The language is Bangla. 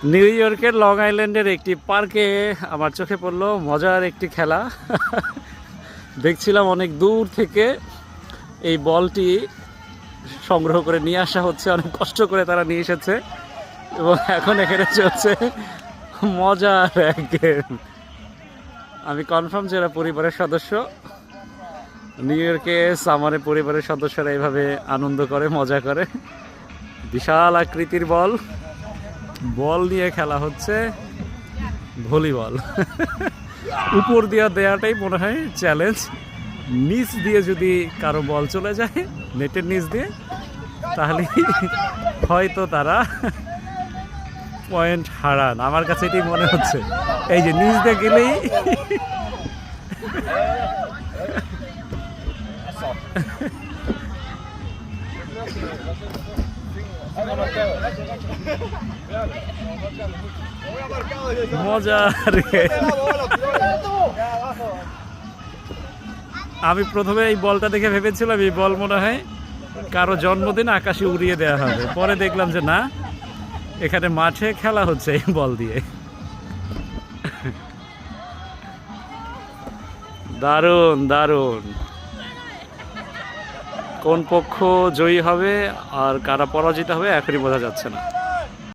নিউ ইয়র্কের লং আইল্যান্ডের একটি পার্কে আমার চোখে পড়লো মজার একটি খেলা। দেখছিলাম অনেক দূর থেকে এই বলটি সংগ্রহ করে নিয়ে আসা হচ্ছে, অনেক কষ্ট করে তারা নিয়ে এসেছে এবং এখন এখানে চলছে মজার এক গেম। আমি কনফার্ম যে এরা পরিবারের সদস্য। নিউ ইয়র্কে সামারে পরিবারের সদস্যরা এইভাবে আনন্দ করে, মজা করে। বিশাল আকৃতির বল নিয়ে খেলা হচ্ছে ভলিবল। উপর দিয়ে দেওয়াটাই মনে হয় চ্যালেঞ্জ। নিচ দিয়ে যদি কারো বল চলে যায় নেটের নিচ দিয়ে, তাহলে হয়তো তারা পয়েন্ট হারান। আমার কাছে এটাই মনে হচ্ছে। এই যে নিচ দিয়ে গেলেই মজা রে। আমি প্রথমে এই বলটা দেখে ভেবেছিলাম এই বল মনে হয় কারো জন্মদিন আকাশে উড়িয়ে দেওয়া হবে, পরে দেখলাম যে না, এখানে মাঠে খেলা হচ্ছে এই বল দিয়ে। দারুণ দারুণ। কোন পক্ষ জয়ী হবে আর কারা পরাজিত হবে এখনই বোঝা যাচ্ছে না।